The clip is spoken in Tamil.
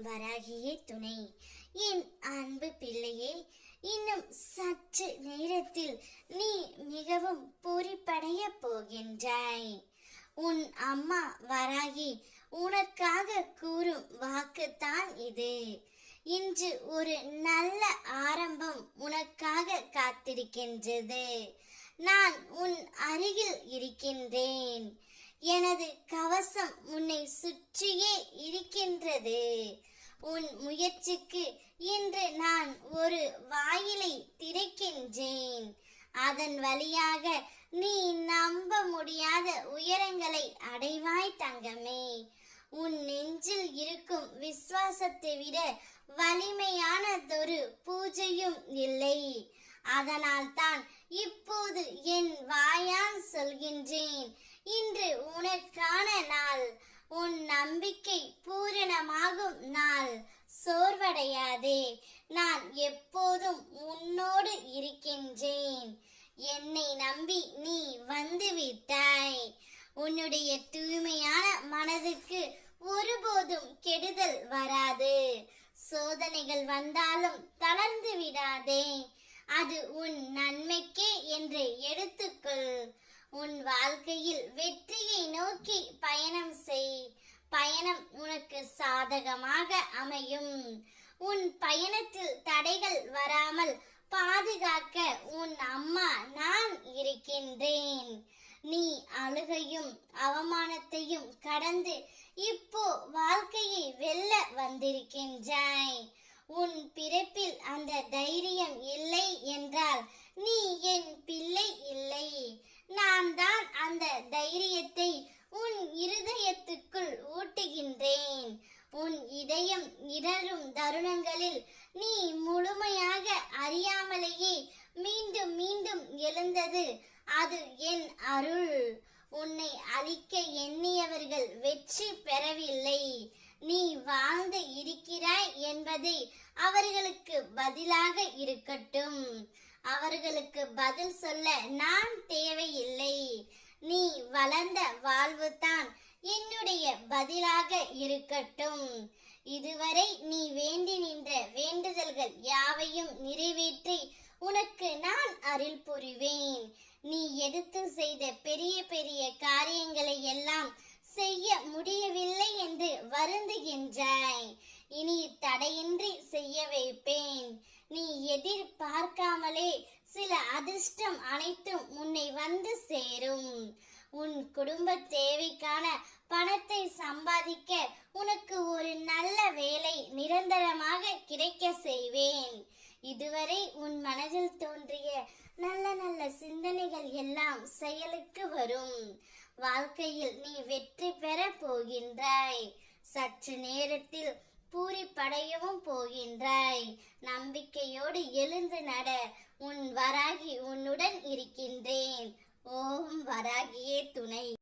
வராகியே துணை. என் அன்பு பிள்ளையே, இன்னும் சற்று நேரத்தில் நீ மிகவும் பூரிப்படைய போகின்றாய். உன் அம்மா வராகி உனக்காக கூறும் வாக்குத்தான் இது. இன்று ஒரு நல்ல ஆரம்பம் உனக்காக காத்திருக்கின்றது. நான் உன் அருகில் இருக்கின்றேன். எனது கவசம் உன்னை சுற்றியே இருக்கின்றது. உன் முயற்சிக்கு இன்று நான் ஒரு வாயிலை திறக்கின்றேன். அதன் வழியாக நீ நம்ப முடியாத உயரங்களை அடைவாய் தங்கமே. உன் நெஞ்சில் இருக்கும் விசுவாசத்தை விட வலிமையானதொரு பூஜையும் இல்லை. அதனால் தான் இப்போது என் வாயால் சொல்கின்றேன், இன்று உனக்கான நாள், உன் நம்பிக்கை பூரணமாகும் நாள். சோர்வடையாதே, நான் எப்போதும் உன்னோடு இருக்கின்றேன். என்னை நம்பி நீ வந்து விட்டாய். உன்னுடைய தூய்மையான மனதுக்கு ஒருபோதும் கெடுதல் வராது. சோதனைகள் வந்தாலும் தளர்ந்து விடாதே. அது உன் நன்மைக்கே என்று எடுத்துக்கொள். உன் வாழ்க்கையில் வெற்றியை நோக்கி பயணம் செய். பயணம் உனக்கு சாதகமாக அமையும். உன் பயணத்தில் தடைகள் வராமல் பாதுகாக்க உன் அம்மா நான் இருக்கின்றேன். நீ அழுகையும் அவமானத்தையும் கடந்து இப்போ வாழ்க்கையை வெல்ல வந்திருக்கின்றாய். உன் பிறப்பில் அந்த தைரியம் இல்லை என்றால் நீ என் பிள்ளை இல்லை. நான் தான் அந்த தைரியத்தை உன் இருதயத்துக்குள் ஊட்டுகின்றேன். உன் இதயம் இடரும் தருணங்களில் நீ முழுமையாக அறியாமலேயே மீண்டும் மீண்டும் எழுந்தது அது என் அருள். உன்னை அழிக்க எண்ணியவர்கள் வெற்றி பெறவில்லை. நீ வாழ்ந்து இருக்கிறாய் என்பதை அவர்களுக்கு பதிலாக இருக்கட்டும். அவர்களுக்கு பதில் சொல்ல நான் தேவையில்லை. நீ வளர்ந்த வாழ்வு தான் என்னுடைய பதிலாக இருக்கட்டும். இதுவரை நீ வேண்டி நின்ற வேண்டுதல்கள் யாவையும் நிறைவேற்றி உனக்கு நான் அருள் புரிவேன். நீ எடுத்து செய்த பெரிய பெரிய காரியங்களை எல்லாம் செய்ய முடியவில்லை என்று வருந்துகின்றாய். இனி தடையின்றி செய்ய வைப்பேன். நீ எதிர்பார்க்காமலே சில அதிர்ஷ்டம் அனைத்தும் உன்னை வந்து சேரும். உன் குடும்ப தேவைக்கான பணத்தை சம்பாதிக்க உனக்கு ஒரு நல்ல வேலை நிரந்தரமாக கிடைக்க செய்வேன். இதுவரை உன் மனதில் தோன்றிய நல்ல நல்ல சிந்தனைகள் எல்லாம் செயலுக்கு வரும். வாழ்க்கையில் நீ வெற்றி பெற போகின்றாய். சற்று நேரத்தில் பூரிப்படையவும் போகின்றாய். நம்பிக்கையோடு எழுந்து நட. உன் வராகி உன்னுடன் இருக்கின்றேன். ஓம் வராகியே துணை.